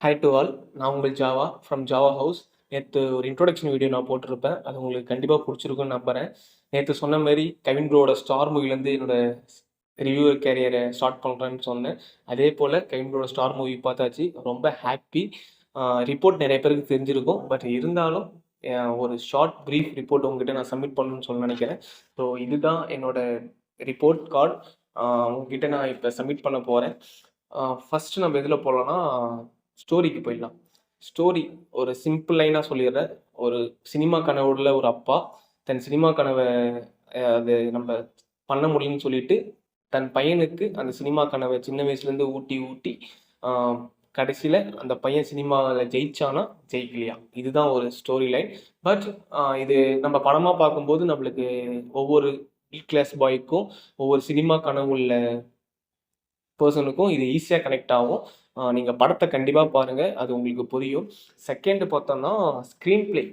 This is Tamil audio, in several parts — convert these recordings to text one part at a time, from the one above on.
Hi to all. நான் உங்கள் ஜாவா ஃப்ரம் ஜாவா ஹவுஸ். நேற்று ஒரு இன்ட்ரோடக்ஷன் வீடியோ நான் போட்டிருப்பேன். அது உங்களுக்கு கண்டிப்பாக பிடிச்சிருக்குன்னு நம்புகிறேன். நேற்று சொன்ன மாதிரி கெவின் ப்ரோவோட ஸ்டார் மூவிலேருந்து என்னோட ரிவ்யூவர் கேரியரை ஸ்டார்ட் பண்ணுறேன்னு சொன்னேன். அதே போல் கெவின் ப்ரோவோட ஸ்டார் மூவி பார்த்தாச்சு. ரொம்ப ஹாப்பி. ரிப்போர்ட் நிறைய பேருக்கு தெரிஞ்சிருக்கும். பட் இருந்தாலும் ஒரு ஷார்ட் ப்ரீஃப் ரிப்போர்ட் உங்ககிட்ட நான் சப்மிட் பண்ணணும்னு சொல்ல நினைக்கிறேன். ஸோ இதுதான் என்னோட ரிப்போர்ட் கார்டு. உங்ககிட்ட நான் இப்போ சப்மிட் பண்ண போகிறேன். ஃபஸ்ட்டு நம்ம எதில் போகலான்னா ஸ்டோரிக்கு போயிடலாம். ஸ்டோரி ஒரு சிம்பிள் லைனாக சொல்லிடுறேன். ஒரு சினிமா கனவுள்ள ஒரு அப்பா தன் சினிமா கனவை அது நம்ம பண்ண முடியும்னு சொல்லிட்டு தன் பையனுக்கு அந்த சினிமா கனவை சின்ன வயசுலேருந்து ஊட்டி ஊட்டி கடைசியில் அந்த பையன் சினிமாவில் ஜெயிச்சானா ஜெயிக்கலையா, இதுதான் ஒரு ஸ்டோரி லைன். பட் இது நம்ம படமாக பார்க்கும்போது நம்மளுக்கு ஒவ்வொரு மிடில் கிளாஸ் பாய்க்கும் ஒவ்வொரு சினிமா கனவு உள்ள பர்சனுக்கும் இது ஈஸியாக கனெக்ட் ஆகும். நீங்கள் படத்தை கண்டிப்பாக பாருங்கள், அது உங்களுக்கு புரியும். செகண்ட் பார்த்தோம்னா ஸ்க்ரீன் பிளே.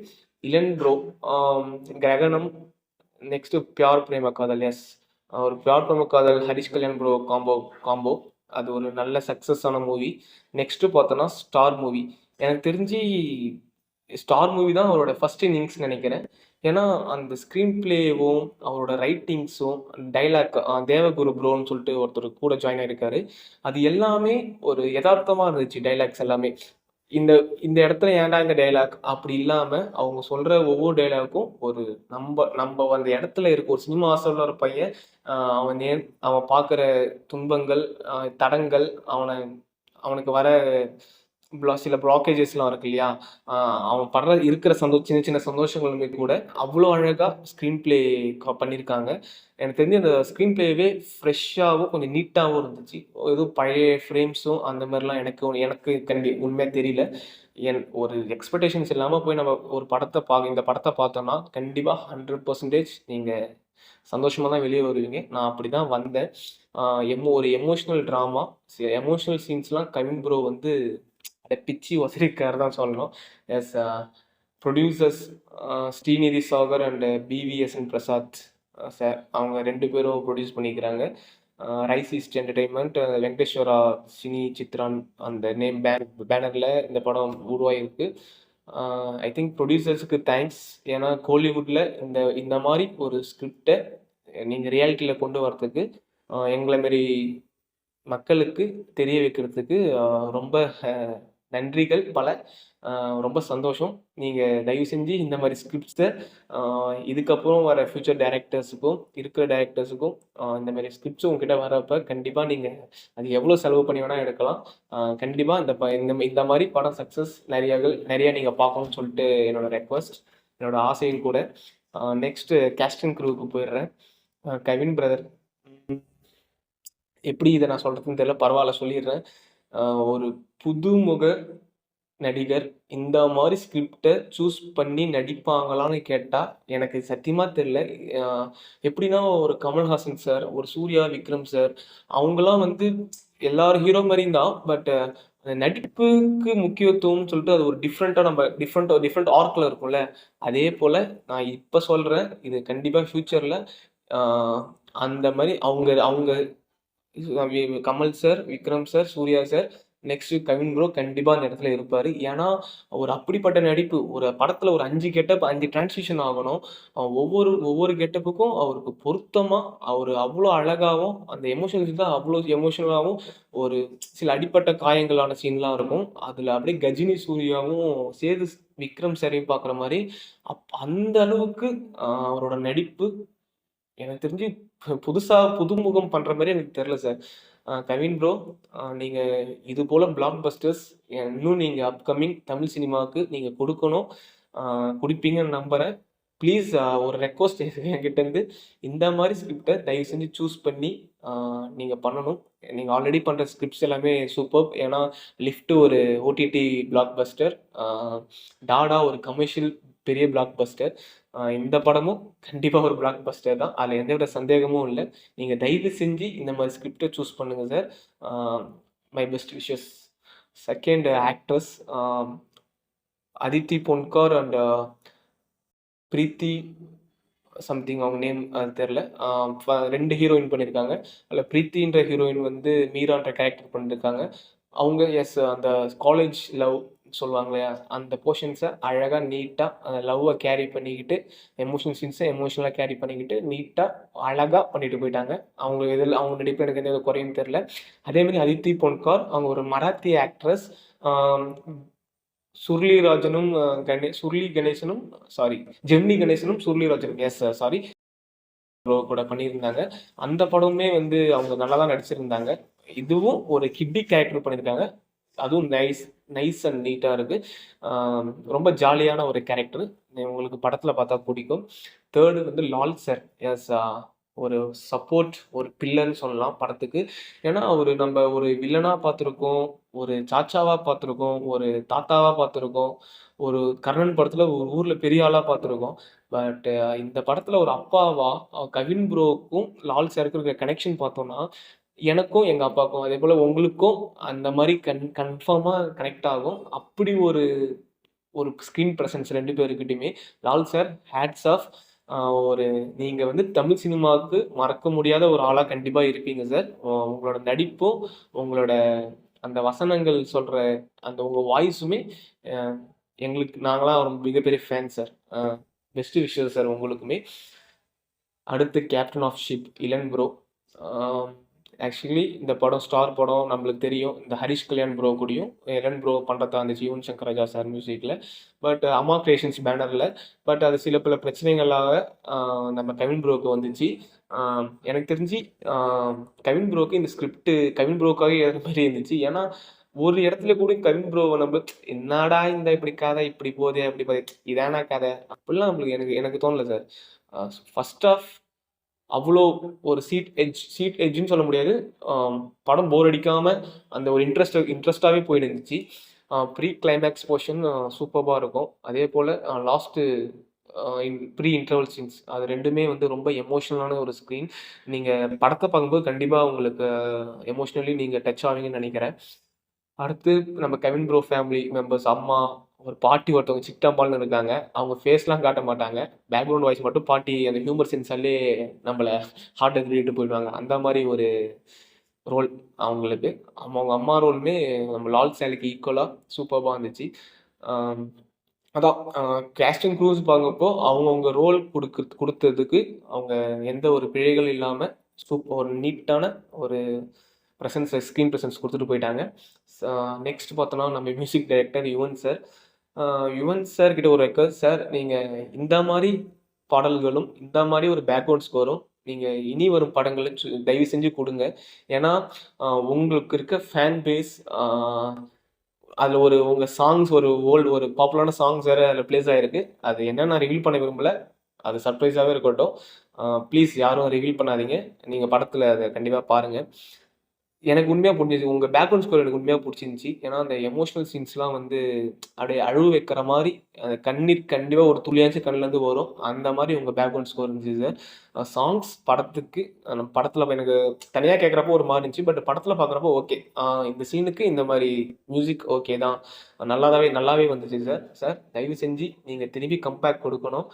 இளன் ப்ரோ, கிரகணம், நெக்ஸ்ட்டு பியார் பிரேம காதல். எஸ், ஒரு பியார் பிரேம காதல் ஹரிஷ் கல்யாண் ப்ரோ காம்போ அது ஒரு நல்ல சக்ஸஸான மூவி. நெக்ஸ்ட்டு பார்த்தோன்னா ஸ்டார் மூவி. எனக்கு தெரிஞ்சு ஸ்டார் மூவி தான் அவரோட ஃபர்ஸ்ட் இன்னிங்ஸ் நினைக்கிறேன். ஏன்னா அந்த ஸ்க்ரீன் பிளேவும் அவரோட ரைட்டிங்ஸும் டைலாக், தேவகுரு ப்ரோன்னு சொல்லிட்டு ஒருத்தர் கூட ஜாயின் ஆகிருக்காரு. அது எல்லாமே ஒரு யதார்த்தமாக இருந்துச்சு. டைலாக்ஸ் எல்லாமே இந்த இந்த இடத்துல ஏன்டா இந்த டைலாக் அப்படி இல்லாமல் அவங்க சொல்கிற ஒவ்வொரு டைலாக்கும் ஒரு நம்ம அந்த இடத்துல இருக்க ஒரு சினிமா ஆசையுள்ள பையன், அவன் பார்க்குற துன்பங்கள், தடங்கள், அவனுக்கு வர சில பிளாக்கேஜஸ்லாம் இருக்கு இல்லையா, அவன் படுற இருக்கிற சின்ன சின்ன சந்தோஷங்களுமே கூட அவ்வளோ அழகாக ஸ்க்ரீன் பிளே பண்ணியிருக்காங்க. எனக்கு தெரிஞ்சு அந்த ஸ்க்ரீன் பிளேவே ஃப்ரெஷ்ஷாகவும் கொஞ்சம் நீட்டாகவும் இருந்துச்சு. எதுவும் பழைய ஃப்ரேம்ஸும் அந்த மாதிரிலாம் எனக்கு உண்மையாக தெரியல. ஒரு எக்ஸ்பெக்டேஷன்ஸ் இல்லாமல் போய் நம்ம ஒரு இந்த படத்தை பார்த்தோன்னா கண்டிப்பாக 100% நீங்கள் சந்தோஷமாக தான் வெளியே வருவீங்க. நான் அப்படி தான் வந்தேன். ஒரு எமோஷ்னல் ட்ராமா, எமோஷ்னல் சீன்ஸ்லாம் கவின் ப்ரோ வந்து பிச்சி வசதிக்கார் தான் சொல்லணும். Yes, producers Srinidhi Sagar and BVSN Prasad sir, அவங்க 2 பேரும் ப்ரொடியூஸ் பண்ணிக்கிறாங்க. Rise East Entertainment, Venkateswara cine சித்ரான் அந்த நேம் பேனரில் இந்த படம் உருவாகிருக்கு. I think ப்ரொடியூசர்ஸுக்கு thanks. ஏன்னா கோலிவுட்டில் இந்த மாதிரி ஒரு ஸ்கிரிப்டை நீங்கள் ரியாலிட்டியில் கொண்டு வரத்துக்கு எங்களை மாரி மக்களுக்கு தெரிய வைக்கிறதுக்கு ரொம்ப நன்றிகள் பல. ரொம்ப சந்தோஷம். நீங்கள் தயவு செஞ்சு இந்த மாதிரி ஸ்கிரிப்ட்ஸை இதுக்கப்புறம் வர ஃபியூச்சர் டைரக்டர்ஸுக்கும் இருக்கிற டைரக்டர்ஸுக்கும் இந்த மாதிரி ஸ்கிரிப்ட்ஸும் உங்ககிட்ட வரப்போ கண்டிப்பாக நீங்கள் அது எவ்வளோ செலவு பண்ணி வேணால் எடுக்கலாம். கண்டிப்பாக இந்த மாதிரி படம் சக்ஸஸ் நிறையா நீங்கள் பார்க்கணும்னு சொல்லிட்டு என்னோட ரெக்வஸ்ட், என்னோட ஆசையும் கூட. நெக்ஸ்ட்டு கேஸ்ட் அண்ட் க்ரூவுக்கு போயிடுறேன். கவின் பிரதர், எப்படி இதை நான் சொல்கிறதுன்னு தெரியல, பரவாயில்ல சொல்லிடுறேன். ஒரு புதுமுக நடிகர் இந்த மாதிரி ஸ்கிரிப்டை சூஸ் பண்ணி நடிப்பாங்களான்னு கேட்டால் எனக்கு சத்தியமாக தெரியல. எப்படின்னா ஒரு கமல்ஹாசன் சார், ஒரு சூர்யா, விக்ரம் சார், அவங்களாம் வந்து எல்லாரும் ஹீரோ மாதிரியும் தான். பட் நடிப்புக்கு முக்கியத்துவம்னு சொல்லிட்டு அது ஒரு டிஃப்ரெண்ட் ஆர்க்கில் இருக்கும்ல. அதே போல் நான் இப்போ சொல்கிறேன், இது கண்டிப்பாக ஃப்யூச்சரில் அந்த மாதிரி அவங்க Kamal sir, Vikram sir, Suriya sir, next Kavin bro கண்டிப்பாக அந்த இடத்துல இருப்பார். ஏன்னா ஒரு அப்படிப்பட்ட நடிப்பு, ஒரு படத்தில் ஒரு 5 கெட்டப் 5 டிரான்ஸ்லேஷன் ஆகணும். ஒவ்வொரு கெட்டப்புக்கும் அவருக்கு பொருத்தமாக அவர் அவ்வளோ அழகாகவும் அந்த எமோஷன்ஸ் தான் அவ்வளோ எமோஷனலாகவும், ஒரு சில அடிப்பட்ட காயங்களான சீன்லாம் இருக்கும். அதில் அப்படியே கஜினி சூர்யாவும் சேது விக்ரம் சாரையும் பார்க்குற மாதிரி அந்த அளவுக்கு அவரோட நடிப்பு எனக்கு தெரிஞ்சு புதுமுகம் பண்ற மாதிரி எனக்கு தெரியல சார். கவின் ப்ரோ, நீங்க இது போல பிளாக் பஸ்டர்ஸ் இன்னும் நீங்க அப்கமிங் தமிழ் சினிமாவுக்கு நீங்க கொடுக்கணும், கொடுப்பீங்கன்னு நம்புறேன். ப்ளீஸ், ஒரு ரெக்வஸ்ட் என்கிட்ட இருந்து, இந்த மாதிரி ஸ்கிரிப்டை தயவு செஞ்சு சூஸ் பண்ணி நீங்கள் பண்ணணும். நீங்கள் ஆல்ரெடி பண்ணுற ஸ்கிரிப்ட்ஸ் எல்லாமே சூப்பர். ஏன்னா லிஃப்ட் ஒரு ஓடிடி பிளாக் பஸ்டர், டாடா ஒரு கமர்ஷியல் பெரிய பிளாக் பஸ்டர், இந்த படமும் கண்டிப்பாக ஒரு பிளாக் பஸ்டர் தான், அதில் எந்தவித சந்தேகமும் இல்லை. நீங்கள் தயவு செஞ்சு இந்த மாதிரி ஸ்கிரிப்டை சூஸ் பண்ணுங்கள் sir. My best wishes. Second actors Aditi Pohankar and Preethi something, அவங்க நேம் அது தெரில. 2 ஹீரோயின் பண்ணியிருக்காங்க. அதில் பிரீத்தின்ற ஹீரோயின் வந்து மீரான்ற கேரக்டர் பண்ணியிருக்காங்க. அவங்க அந்த காலேஜ் லவ் சொல்லுவாங்க இல்லையா, அந்த போர்ஷன்ஸை அழகாக நீட்டாக அந்த லவ்வை கேரி பண்ணிக்கிட்டு எமோஷனல் சீன்ஸை எமோஷனலாக கேரி பண்ணிக்கிட்டு நீட்டாக அழகாக பண்ணிட்டு போயிட்டாங்க. அவங்க இதில் அவங்க நடிப்பு எனக்கு எந்த குறையும் தெரில. அதேமாதிரி அதித்தி பொன்கார் அவங்க ஒரு மராத்தி ஆக்ட்ரஸ். சுருளிராஜனும் சுருளி கணேசனும் சாரி ஜெமினி கணேசனும் சுருளிராஜனும் சாரி ப்ரோ கூட பண்ணியிருந்தாங்க. அந்த படமுமே வந்து அவங்க நல்லா தான் நடிச்சிருந்தாங்க. இதுவும் ஒரு கிட்டி கேரக்டர் பண்ணியிருக்காங்க. அதுவும் நைஸ் அண்ட் நீட்டாக இருக்கு. ரொம்ப ஜாலியான ஒரு கேரக்டர். உங்களுக்கு படத்தில் பார்த்தா பிடிக்கும். தேர்டு வந்து லால் சார். ஒரு சப்போர்ட், ஒரு பில்லர்னு சொல்லலாம் படத்துக்கு. ஏன்னா நம்ம ஒரு வில்லனாக பார்த்துருக்கோம், ஒரு சாச்சாவாக பார்த்துருக்கோம், ஒரு தாத்தாவாக பார்த்துருக்கோம், ஒரு கர்ணன் படத்தில் ஒரு ஊரில் பெரிய ஆளாக பார்த்துருக்கோம். பட் இந்த படத்தில் ஒரு அப்பாவா கவின் ப்ரோவுக்கும் லால் சாருக்கும் இருக்கிற கனெக்ஷன் பார்த்தோம்னா, எனக்கும் எங்கள் அப்பாவுக்கும் அதே போல் உங்களுக்கும் அந்த மாதிரி கன்ஃபார்மாக கனெக்ட் ஆகும். அப்படி ஒரு ஒரு ஸ்க்ரீன் ப்ரெசன்ஸ் 2 பேருக்கிட்டையுமே. Lal sir hats off. ஒரு நீங்கள் வந்து தமிழ் சினிமாவுக்கு மறக்க முடியாத ஒரு ஆளாக கண்டிப்பாக இருப்பீங்க சார். உங்களோட நடிப்பும் உங்களோட அந்த வசனங்கள் சொல்கிற அந்த உங்கள் வாய்ஸுமே எங்களுக்கு நாங்களாம் ஒரு மிகப்பெரிய ஃபேன் சார். பெஸ்ட் விஷயம் சார் உங்களுக்குமே. அடுத்து captain of ship Elan bro. Actually இந்த படம் ஸ்டார் படம் நம்மளுக்கு தெரியும். இந்த ஹரிஷ் கல்யாண் ப்ரோ கூடயும் இளன் ப்ரோ பண்ணுறதா இருந்துச்சு யுவன் சங்கர் ராஜா சார் மியூசிக்கில். பட் அம்மா கிரியேஷன்ஸ் பேனரில். பட் அது சில பல பிரச்சனைகளாக நம்ம கவின் ப்ரோவுக்கு வந்துச்சு. எனக்கு தெரிஞ்சு கவின் ப்ரோவுக்கு இந்த ஸ்கிரிப்ட் கவின் ப்ரோவுக்காக எழுதுற மாதிரி இருந்துச்சு. ஏன்னா ஒரு இடத்துல கூட கவின் ப்ரோவை நம்ம என்னடா இந்த இப்படி கதை இப்படி போதே அப்படி போதே இதானா கதை அப்படிலாம் நம்மளுக்கு எனக்கு தோணல சார். ஃபர்ஸ்ட் ஆஃப் அவ்வளோ ஒரு சீட் எட்ஜுன்னு சொல்ல முடியாது. படம் போர் அடிக்காமல் அந்த ஒரு இன்ட்ரெஸ்டாகவே போயிட்டு இருந்துச்சு. ப்ரீ கிளைமேக்ஸ் போர்ஷன் சூப்பராக இருக்கும். அதே போல் லாஸ்ட்டு ப்ரீ இன்டர்வல் சீன்ஸ் அது ரெண்டுமே வந்து ரொம்ப எமோஷ்னலான ஒரு ஸ்க்ரீன். நீங்கள் படத்தை பார்க்கும்போது கண்டிப்பாக உங்களுக்கு எமோஷ்னலி நீங்கள் டச் ஆவீங்கன்னு நினைக்கிறேன். அடுத்து நம்ம கவின் ப்ரோ ஃபேமிலி மெம்பர்ஸ் அம்மா, ஒரு பாட்டி ஒருத்தவங்க சிட்டம்மாள்னு இருக்காங்க. அவங்க ஃபேஸ்லாம் காட்ட மாட்டாங்க. பேக்ரவுண்ட் வாய்ஸ் மட்டும் பாட்டி அந்த ஹியூமர் சென்ஸாலே நம்மளை ஹார்ட்டை திருடிட்டு போயிடுவாங்க. அந்த மாதிரி ஒரு ரோல் அவங்களுக்கு. அவங்க அம்மா ரோலுமே நம்ம லால் சாருக்கு ஈக்குவலாக சூப்பராக இருந்துச்சு. அதான் கேஸ்டிங் க்ரூஸ் பார்க்கப்போ அவங்கவுங்க ரோல் கொடுத்ததுக்கு அவங்க எந்த ஒரு பிழைகள் இல்லாமல் ஒரு நீட்டான ஒரு ஸ்க்ரீன் ப்ரெசன்ஸ் கொடுத்துட்டு போயிட்டாங்க. நெக்ஸ்ட் பார்த்தோன்னா நம்ம music director Yuvan sir. Yuvan sir கிட்ட ஒரு ரெக்வஸ்ட் சார், நீங்கள் இந்த மாதிரி பாடல்களும் இந்த மாதிரி ஒரு பேக்ரவுண்ட் ஸ்கோரும் நீங்கள் இனி வரும் படங்களை தயவு செஞ்சு கொடுங்க. ஏன்னா உங்களுக்கு இருக்க ஃபேன் பேஸ் அதில் உங்கள் சாங்ஸ் ஒரு பாப்புலரான சாங்ஸ் வேறு அதில் ப்ளேஸ் ஆகிருக்கு. அது என்ன நான் ரிவீல் பண்ண விரும்பலை, அது சர்ப்ரைஸாகவே இருக்கட்டும். ப்ளீஸ் யாரும் ரிவீல் பண்ணாதீங்க. நீங்கள் படத்தில் அதை கண்டிப்பாக பாருங்கள். எனக்கு உண்மையாக பிடிச்சிச்சு. உங்கள் பேக்ரவுண்ட் ஸ்கோர் எனக்கு உண்மையாக பிடிச்சிருந்துச்சி. ஏன்னா அந்த எமோஷ்னல் சீன்ஸ்லாம் வந்து அப்படியே அழுவ வைக்கிற மாதிரி அந்த கண்ணீர் கண்டிப்பாக ஒரு துளியாச்சும் கண்ணிலேருந்து வரும். அந்த மாதிரி உங்கள் பேக்ரவுண்ட் ஸ்கோர் இருந்துச்சு சார். சாங்ஸ் படத்துக்கு படத்தில் எனக்கு தனியாக கேட்குறப்போ ஒரு மாதிரி இருந்துச்சு. பட் படத்தில் பார்க்குறப்போ ஓகே, இந்த சீனுக்கு இந்த மாதிரி மியூசிக் ஓகே தான், நல்லாவே வந்துச்சு சார். சார் தயவு செஞ்சு நீங்கள் திரும்பி கம்பேக் கொடுக்கணும்.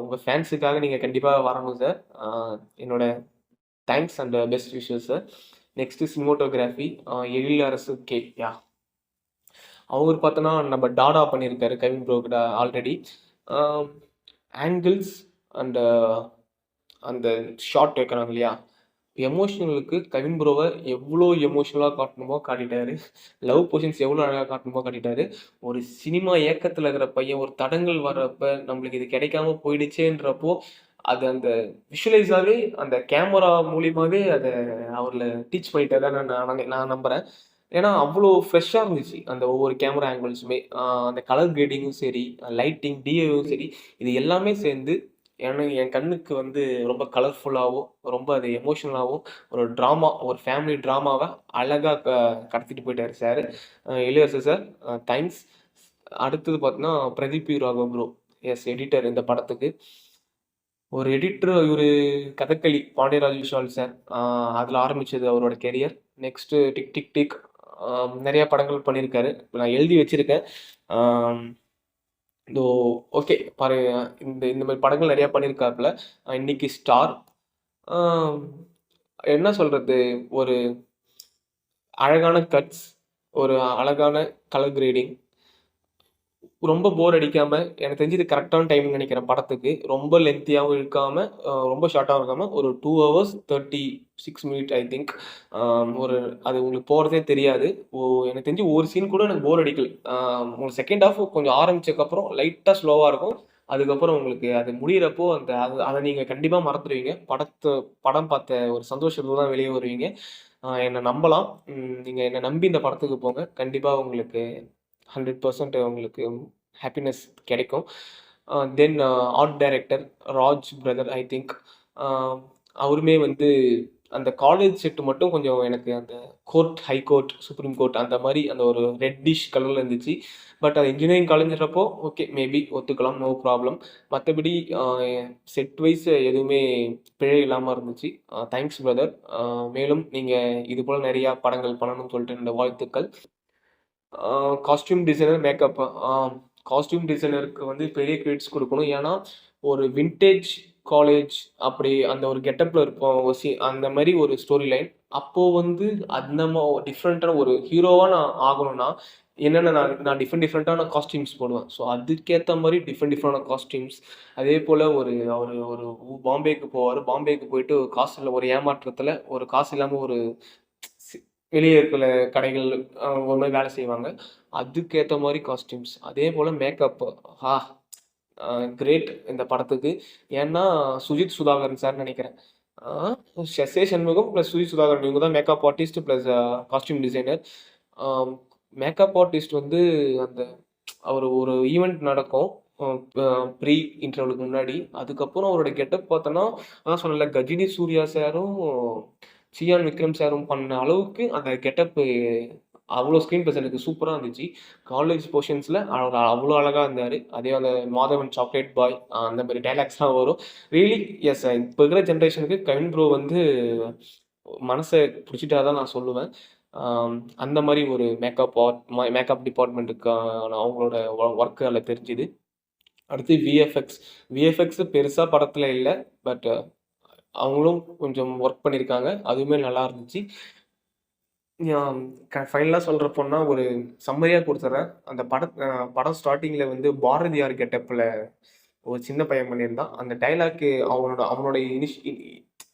உங்கள் ஃபேன்ஸுக்காக நீங்கள் கண்டிப்பாக வரணும் சார். என்னோட thanks and best wishes sir. Next cinematography Ezhilarasu K. அவர் பார்த்தோன்னா நம்ம டாடா பண்ணியிருக்காரு கவின் ப்ரோ கிட்ட ஆல்ரெடி. ஆங்கிள்ஸ் அண்டு அந்த ஷார்ட் வைக்கிறாங்க இல்லையா, எமோஷனலுக்கு கவின் ப்ரோவை எவ்வளோ எமோஷ்னலாக காட்டணுமோ காட்டிட்டாரு. லவ் பொசிஷன்ஸ் எவ்வளோ அழகாக காட்டணுமோ காட்டிட்டாரு. ஒரு சினிமா ஏக்கத்தில் இருக்கிற பையன் ஒரு தடங்கள் வர்றப்ப நம்மளுக்கு இது கிடைக்காம போயிடுச்சேன்றப்போ அது அந்த விஷுவலைஸாகவே அந்த கேமரா மூலியமாகவே அதை அவரில் டீச் பண்ணிட்டே நான் நம்புகிறேன். ஏன்னா அவ்வளோ ஃப்ரெஷ்ஷாக இருந்துச்சு அந்த ஒவ்வொரு கேமரா ஆங்கிள்ஸுமே. அந்த கலர் கிரேடிங்கும் சரி, லைட்டிங் டிஏவும் சரி, இது எல்லாமே சேர்ந்து என் கண்ணுக்கு வந்து ரொம்ப கலர்ஃபுல்லாகவும் ரொம்ப அது எமோஷனலாகவும் ஒரு ட்ராமா, ஒரு ஃபேமிலி ட்ராமாவை அழகாக கடத்திட்டு போயிட்டார் சார். இளையரசு sir thanks. அடுத்தது பார்த்தீங்கன்னா பிரதீப் ராகவ் ப்ரோ, எடிட்டர் இந்த படத்துக்கு. ஒரு எடிட்டர் இவர் கதகளி பாண்டியராஜ் விஷால் சார், அதில் ஆரம்பித்தது அவரோட career. Next tick tick tick நிறையா படங்கள் பண்ணியிருக்காரு. நான் எழுதி வச்சுருக்கேன். இதோ ஓகே பாரு, இந்த மாதிரி படங்கள் நிறையா பண்ணியிருக்காப்புல. இன்னைக்கு ஸ்டார். என்ன சொல்கிறது, ஒரு அழகான கட்ஸ், ஒரு அழகான கலர் கிரேடிங், ரொம்ப போர் அடிக்காம, எனக்கு தெரிஞ்சு இது கரெக்டான டைம்னு நினைக்கிறேன் படத்துக்கு. ரொம்ப லென்த்தியாவும் இழுக்காம, ரொம்ப ஷார்ட்டாவும் இருக்காம, ஒரு 2 ஹவர்ஸ் 36 மினிட் ஐ திங்க். ஒரு அது உங்களுக்கு போறதே தெரியாது. எனக்கு தெரிஞ்சு ஒரு சீன் கூட எனக்கு போர் அடிக்கல. உங்களுக்கு செகண்ட் ஹாஃப் கொஞ்சம் ஆரம்பிச்சதுக்கப்புறம் லைட்டா ஸ்லோவா இருக்கும். அதுக்கப்புறம் உங்களுக்கு அது முடியிறப்போ அத நீங்க கண்டிப்பா மறந்துருவீங்க. படம் பார்த்த ஒரு சந்தோஷத்துல தான் வெளிய வருவீங்க. என்ன நம்பலாம். நீங்க என்ன நம்பி இந்த படத்துக்கு போங்க. கண்டிப்பா உங்களுக்கு 100% உங்களுக்கு ஹாப்பினஸ் கிடைக்கும். Then art director Raj brother I think. அவருமே வந்து அந்த காலேஜ் செட் மட்டும் கொஞ்சம் எனக்கு அந்த court, high court, supreme court அந்த மாரி அந்த ஒரு ரெட்டிஷ் கலர்ல இருந்துச்சு. பட் அது இன்ஜினியரிங் காலேஜ்ன்றப்போ ஓகே மேபி ஒத்துக்கலாம். No problem. மத்தபடி செட் வைஸ் எதுவுமே பிழை இல்லாம இருந்துச்சு. Thanks brother. மேலும் நீங்க இது போல நெறையா படங்கள் பண்ணணும்னு சொல்லிட்டு என்னோட வாழ்த்துக்கள். Costume designer, makeup. காஸ்டியூம் டிசைனருக்கு வந்து பெரிய கிரெடிட்ஸ் குடுக்கணும். ஏன்னா, ஒரு வின்டேஜ் காலேஜ் அப்படி அந்த ஒரு கெட்டப்ல இருப்போம். அந்த மாரி ஒரு ஸ்டோரி லைன். அப்போ வந்து அந்த டிஃப்ரெண்ட்டான ஒரு ஹீரோவா நான் ஆகணும்னா, என்னென்ன நான் நான் டிஃப்ரெண்டான காஸ்டியூம்ஸ் போடுவேன். ஸோ, அதுக்கேத்த மாரி டிஃப்ரெண்டான காஸ்டியூம்ஸ். அதேபோல அவரு ஒரு பாம்பேக்கு போவாரு. பாம்பேக்கு போயிட்டு காசு இல்ல ஒரு ஏமாற்றத்துல, ஒரு காசு இல்லாம ஒரு சி வெளிய இருக்கிற கடைகள் ஒரு மாரி வேலை செய்வாங்க. அதுக்கேத்த மாரி காஸ்டியூம்ஸ். அதேபோல மேக்கப். ஆ அ கிரேட் இந்த படத்துக்கு. ஏன்னா, சுஜித் சுதாகரன் சார்ன்னு நெனைக்கிறேன். Ah S A. Shanmugam plus Sujith Sudhakaran இவங்க தான் makeup artist plus costume designer. Ah makeup artist வந்து அந்த ஒரு ஈவென்ட் நடக்கும். அ ப ப்ரீ இன்டர்வலுக்கு முன்னாடி. அதுக்கப்புறம் அவரோட கெட்டப் பார்த்தோன்னா, அதான் சொன்னேன்ல கஜினி சூர்யா சாரும், சியான் விக்ரம் சாரும் பண்ண அளவுக்கு அந்த கெட்டப்பு அவ்ளோ ஸ்க்ரீன் பிரசன்ஸ்க்கு சூப்பரா இருந்துச்சு. காலேஜ் போர்ஷன்ஸ்ல அவர் அவ்ளோ அழகா இருந்தாரு. அதே அந்த மாதவன் சாக்லேட் பாய் அந்த மாரி டயலாக்ஸ்லாம் வரும். ரியலி எஸ் இப்ப இருக்கிற ஜெனரேஷனுக்கு கவின் ப்ரோ வந்து மனச புடிச்சுட்டா தான் நான் சொல்லுவேன். ஆம் அந்த மாரி ஒரு மேக்கப் டிபார்ட்மெண்ட்டுக்கான அவங்களோட ஒர்க் அதுல தெரிஞ்சுது. அடுத்து விஎஃப்எக்ஸ். விஎஃப்எக்ஸ் பெருசா படத்துல இல்ல. பட் அவங்களும் கொஞ்சம் ஒர்க் பண்ணியிருக்காங்க. அதுவுமே நல்லா இருந்துச்சு. யாம் ஃபைனலா சொல்றப்போனா ஒரு சம்மரியா குடுத்துர்றேன். அந்த படம் ஸ்டார்ட்டிங்ல வந்து பாரதியார் கெட்டப்ல ஒரு சின்ன பையன் பண்ணியிருந்தான். அந்த டயலாக்கு அவனோட அவனோட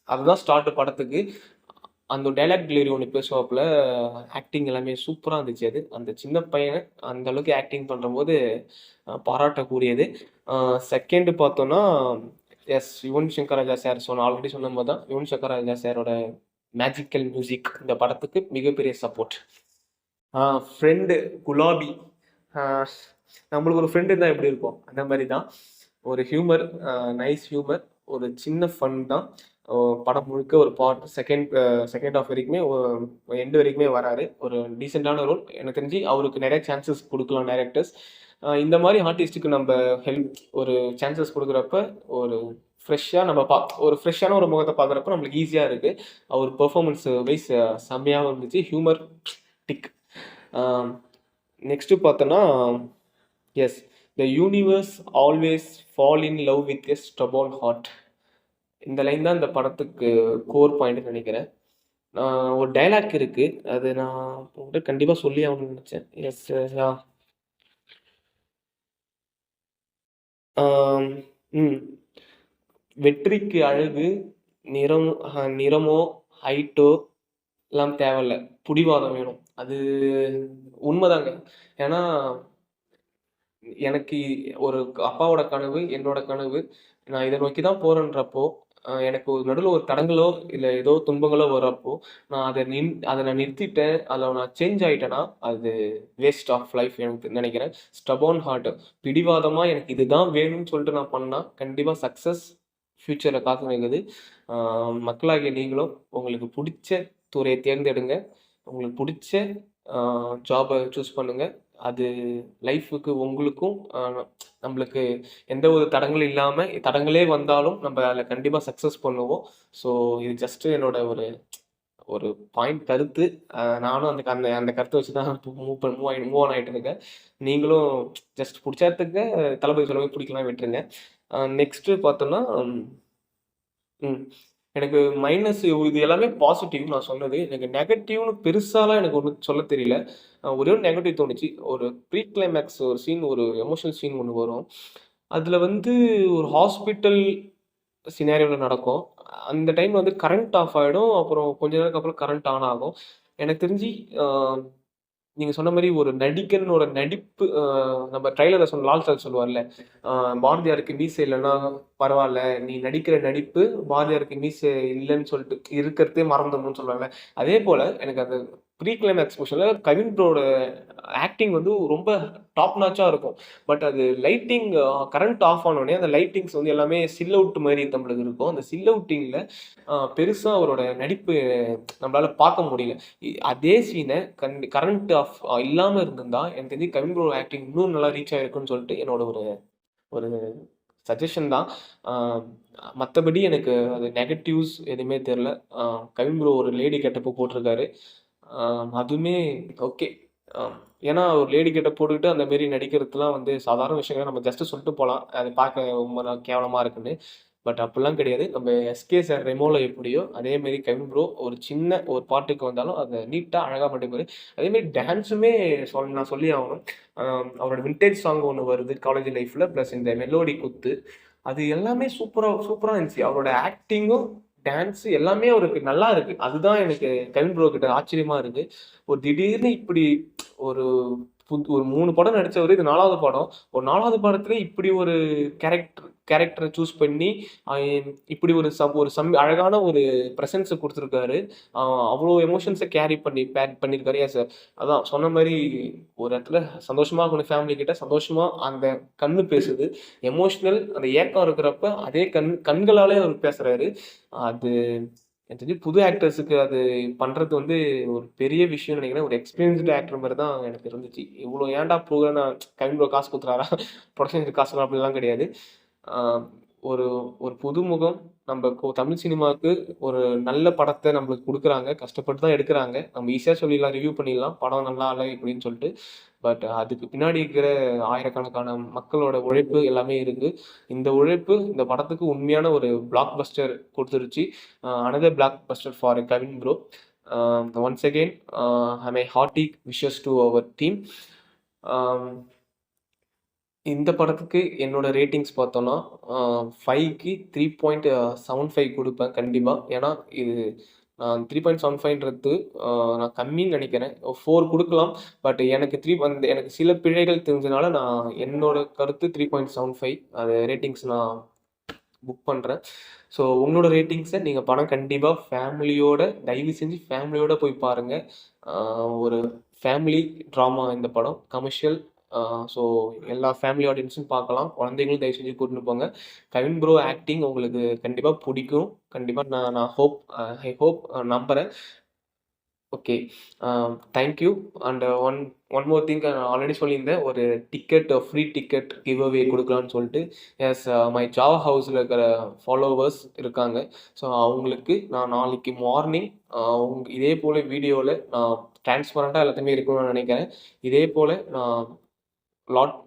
அதுதான் ஸ்டார்ட் படத்துக்கு. அந்த டயலாக் டெலிவரி ஒண்ணு பேசுவாப்புல. ஆக்டிங் எல்லாமே சூப்பரா இருந்துச்சு அது. அந்த சின்ன பையன் அந்த அளவுக்கு ஆக்டிங் பண்றம்போது பாராட்டக்கூடியது. அ செகண்ட் பார்த்தோம்னா, யுவன் சங்கர் ராஜா சார் ஆல்ரெடி சொன்ன மாரி தான். யுவன் சங்கர் ராஜா சாரோட மேஜிக்கல் மியூசிக் இந்த படத்துக்கு மிகப்பெரிய சப்போர்ட். ஃப்ரெண்டு குலாபி. ஆ நம்மளுக்கு ஒரு ஃப்ரெண்ட் இருந்தா எப்படி இருக்கும்? அந்த மாரி தான். ஒரு ஹியூமர், நைஸ் ஹியூமர். ஒரு சின்ன ஃபன் தான். ஓ படம் முழுக்க ஒரு செகண்ட் ஹாஃப் வரைக்குமே எண்ட் வரைக்குமே வராரு. ஒரு டீசென்ட்டான ரோல். எனக்கு தெரிஞ்சு அவருக்கு நெறைய சான்சஸ் குடுக்கலாம் டைரக்டர்ஸ். இந்த மாரி ஆர்டிஸ்ட்டுக்கு நம்ப ஒரு சான்சஸ் குடுக்குறப்ப, ஒரு ஃப்ரெஷ்ஷா நம்ம ஒரு ஃப்ரெஷ்ஷான ஒரு முகத்த பார்க்குறப்ப நம்மளுக்கு ஈஸியா இருக்கு. அவர் பெர்ஃபார்மன்ஸ் வைஸ் செம்மையாவும் இருந்துச்சு. Humour tick. ஆ நெக்ஸ்ட்டு பார்த்தோன்னா, yes "the universe always fall in love with a stubborn heart." இந்த லைன் தான் இந்த படத்துக்கு கோர் பாயிண்ட்ன்னு நெனைக்கிறேன். ஒரு டயலாக் இருக்கு. அது நான் உங்ககிட்ட கண்டிப்பா சொல்லி ஆகணும்னு நெனச்சேன். எஸ் யா ஆம் ம். "வெற்றிக்கு அழகு, நிறமோ, ஹைட்டோ எல்லாம் தேவையில்ல. புடிவாதம் வேணும்." அது உண்மதாங்க. ஏன்னா எனக்கு ஒரு அப்பாவோட கனவு, என்னோட கனவு. நான் இத நோக்கி தான் போறேன்றப்போ, எனக்கு ஒரு நடுவுல ஒரு தடங்கலோ, இல்ல ஏதோ துன்பங்களோ வரப்போ, அத நான் நிறுத்திட்டேன். அதுல நான் சேஞ்ச் ஆயிட்டேன்னா, அது வேஸ்ட் ஆஃப் லைஃப் எனக்கு நெனைக்கிறேன். ஸ்டபோர்ன் ஹார்ட் பிடிவாதமா எனக்கு இதுதான் வேணும்னு சொல்லிட்டு நான் பண்ணா, கண்டிப்பா சக்சஸ் ஃபியூச்சர்ல காத்துன்னு இருக்குது. ஆ மக்களாகிய நீங்களும் உங்களுக்கு புடிச்ச துறைய தேர்ந்தெடுங்க. உங்களுக்கு புடிச்ச ஆ ஜாப சூஸ் பண்ணுங்க. அது லைஃப்‌க்கு உங்களுக்கும் நம்மளுக்கு எந்த ஒரு தடங்கலும் இல்லாம, தடங்களே வந்தாலும் நம்ம அதுல கண்டிப்பா சக்சஸ் பண்ணுவோம். ஸோ இது ஜஸ்ட் என்னோட ஒரு ஒரு பாயிண்ட் கருத்து. நானும் அந்த அந்த அந்த கருத்த வச்சு தான் மூவ் ஆன் ஆயிட்டு இருக்கேன். நீங்களும் ஜஸ்ட் புடிச்சா எடுத்துக்கங்க. தளபதி சொல்ல மாரி புடிக்கலனா விட்டுருங்க. நெக்ஸ்ட் பார்த்தோம்னா, ம். எனக்கு மைனஸ் இது எல்லாமே பாசிட்டிவ் நான் சொன்னது. எனக்கு நெகட்டிவ்னு பெருசாலாம் எனக்கு ஒண்ணும் சொல்ல தெரியல. ஒரே ஒரு நெகட்டிவ் தோணுச்சு. ஒரு ப்ரீ கிளைமேக்ஸ் ஒரு சீன், ஒரு எமோஷனல் சீன் ஒண்ணு வரும். அதுல வந்து ஒரு ஹாஸ்பிட்டல் சினாரியோல நடக்கும். அந்த டைம்ல வந்து கரண்ட் ஆஃப் ஆயிடும். அப்புறம் கொஞ்ச நேரத்துக்கு அப்புறம் கரண்ட் ஆன் ஆகும். எனக்கு தெரிஞ்சு அ நீங்க சொன்ன மாரி ஒரு நடிகனோட நடிப்பு நம்ம ட்ரெய்லர்ல லால் சார் சொல்லுவார்ல, அ "பாரதியாருக்கு மீசை இல்லன்னா பரவால்ல. நீ நடிக்கிற நடிப்பு பாரதியாருக்கு மீசை இல்லன்னு சொல்லிட்டு இருக்கிறதே மறந்துடணும்னு" சொல்லுவாங்கல்ல. அதே போல எனக்கு அந்த ப்ரீ கிளைமாக்ஸ் போர்ஷன்ல கவின் ப்ரோட ஆக்டிங் வந்து ரொம்ப டாப் நாட்சா இருக்கும். பட் அது லைட்டிங் கரண்ட் ஆஃப் ஆனோனே அந்த லைட்டிங்ஸ் வந்து எல்லாமே சில் அவுட் மாரி நம்மளுக்கு இருக்கும். அந்த சில் அவுட்டிங்ல பெருசா அவரோட நடிப்பு நம்மளால பார்க்க முடியல. அதே சீன கரண்ட் ஆஃப் இல்லாம இருந்திருந்தா, எனக்கு தெரிஞ்சு கவின் ப்ரோ ஆக்டிங் இன்னும் நல்லா ரீச் ஆயிருக்கும்னு சொல்லிட்டு என்னோட ஒரு ஒரு சஜஷன் தான். ஆ மத்தபடி எனக்கு அது நெகட்டிவ்ஸ் எதுவுமே தெரியல. கவின் ப்ரோ ஒரு லேடி கெட்டப்பு போட்டிருக்காரு. ஆ அதுவுமே ஓகே. அ ஏன்னா ஒரு லேடி கெட்டப் போட்டுக்கிட்டு அந்த மாரி நடிக்கிறதுலாம் வந்து சாதாரண விஷயம் கிடையாது. நம்ம ஜஸ்ட் சொல்லிட்டு போலாம். அது பார்க்க ரொம்ப கேவலமா இருக்குன்னு. பட் அப்படிலாம் கிடையாது. நம்ம எஸ்கே சார் ரெமோல எப்படியோ, அதே மாரி கவின் ப்ரோ ஒரு சின்ன ஒரு பாட்டுக்கு வந்தாலும் அத நீட்டா அழகா பண்ணிருப்பாரு. அதே மாரி டான்ஸுமே நான் சொல்லியே ஆகணும். அ அவரோட வின்டேஜ் சாங் ஒண்ணு வருது காலேஜ் லைஃப்ல. பிளஸ் இந்த மெலோடி குத்து. அது எல்லாமே சூப்பரா சூப்பரா இருந்துச்சு. அவரோட ஆக்டிங்கும், டான்ஸ் எல்லாமே அவருக்கு நல்லா இருக்கு. அதுதான் எனக்கு கவின் ப்ரோ கிட்ட ஆச்சரியமா இருக்கு. ஒரு திடீர்னு இப்படி ஒரு ஒரு 3 படம் நடிச்சவரு. இது 4வது படம். ஒரு 4வது படத்திலே இப்படி ஒரு கேரக்டர சூஸ் பண்ணி, அ இப்படி ஒரு அழகான ஒரு பிரசன்ஸ குடுத்துருக்காரு. அ அவ்ளோ எமோஷன்ஸ கேரி பண்ணியிருக்காரு. அதான் சொன்ன மாரி ஒரு இடத்துல சந்தோஷமா இருக்கணும் ஃபேமிலி கிட்ட. சந்தோஷமா அந்த கண்ணு பேசுது. எமோஷனல் அந்த ஏக்கம் இருக்கிறப்ப, அதே கண்களாலே அவரு பேசுறாரு. அது எனக்கு தெரிஞ்சு புது ஆக்டர்ஸுக்கு அது பண்றது வந்து ஒரு பெரிய விஷயம்னு நினைக்கிறேன். ஒரு எக்ஸ்பீரியன்ஸ்டு ஆக்டர் மாரி தான் எனக்கு இருந்துச்சு. இவ்ளோ ஏன்டா ப்ரோக்ராம்னா கவின் ப்ரோ காசு குடுத்துறாரா? புரொடக்ஷனுக்கு காசு அப்படிலாம் கிடையாது. ஆ ஒரு ஒரு புதுமுகம் நம்ம தமிழ் சினிமாவுக்கு ஒரு நல்ல படத்த நம்மளுக்கு குடுக்குறாங்க. கஷ்டப்பட்டு தான் எடுக்குறாங்க. நம்ம ஈஸியா சொல்லிடலாம், ரிவ்யூ பண்ணிடலாம். படம் நல்லா இல்ல இப்படின்னு சொல்லிட்டு. பட் அதுக்கு பின்னாடி இருக்கிற ஆயிரக்கணக்கான மக்களோட உழைப்பு எல்லாமே இருக்கு. இந்த உழைப்பு இந்த படத்துக்கு உண்மையான ஒரு பிளாக் பஸ்டர் குடுத்துருச்சு. Another blockbuster for Kavin bro. Once again my hearty wishes to அவர் டீம். இந்த படத்துக்கு என்னோட ரேட்டிங்ஸ் பார்த்தோம்னா, 5க்கு 3.75 குடுப்பேன் கண்டிப்பா. ஏன்னா, இது நான் 3.75ன்றது நான் கம்மின்னு நெனைக்கிறேன். 4 குடுக்கலாம். பட் எனக்கு எனக்கு சில பிழைகள் தெரிஞ்சனால நான் என்னோட கருத்து 3.75 அது ரேட்டிங்ஸ் நான் புக் பண்றேன். ஸோ உங்களோட ரேட்டிங்ஸ நீங்க படம் கண்டிப்பா ஃபேமிலியோட தயவு செஞ்சு ஃபேமிலியோட போய் பாருங்க. ஆ ஒரு ஃபேமிலி ட்ராமா இந்த படம். கமர்ஷியல். ஸோ எல்லா ஃபேமிலி ஆடியன்ஸும் பார்க்கலாம். குழந்தைங்களும் தயவு செஞ்சு கூட்டின்னு போங்க. கவின் ப்ரோ ஆக்டிங் உங்களுக்கு கண்டிப்பா புடிக்கும். கண்டிப்பா நான் நான் ஹோப் ஐ ஹோப் நம்புறேன். Okay. A thank you. And one more thing நான் ஆல்ரெடி சொல்லியிருந்தேன். ஒரு ஃப்ரீ டிக்கெட் கிவ் அவே குடுக்கலான்னு சொல்லிட்டு. எஸ் மை ஜாவா ஹவுஸ்ல இருக்கிற ஃபாலோவர்ஸ் இருக்காங்க. ஸோ அவங்களுக்கு நான் நாளைக்கு மார்னிங் இதே போல வீடியோல நான் டிரான்ஸ்பரண்டா எல்லாத்தையுமே இருக்கணும்னு நினைக்கிறேன். இதே போல நான்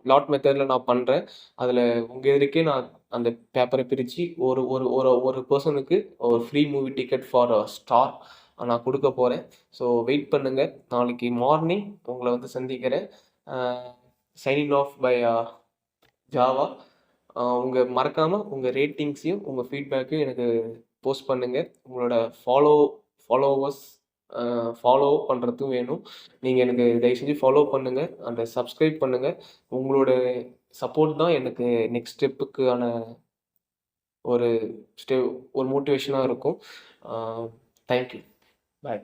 லாட் மெத்தட்ல நான் பண்றேன். அதுல உங்க எதிர்க்கே நான் அந்த பேப்பர பிரிச்சு ஒரு ஒரு ஒரு ஒரு பெர்சனுக்கு ஒரு free movie ticket for star நான் குடுக்கப் போறேன். ஸோ வெயிட் பண்ணுங்க. நாளைக்கு மார்னிங் உங்கள வந்து சந்திக்கிறேன். A signing off by Java. மறக்காம உங்க ரேட்டிங்ஸையும், உங்க ஃபீட்பேக்கையும் எனக்கு போஸ்ட் பண்ணுங்க. உங்களோட ஃபாலோவர்ஸ் அ ஃபாலோ பண்றதும் வேணும். நீங்க எனக்கு தயவு செஞ்சு ஃபாலோ பண்ணுங்க. அண்ட் சப்ஸ்கிரைப் பண்ணுங்க. உங்களோட சப்போர்ட் தான் எனக்கு நெக்ஸ்ட் ஸ்டெப்புக்கான ஒரு ஸ்டெ ஒரு மோட்டிவேஷனா இருக்கும். Thank you. பாய்.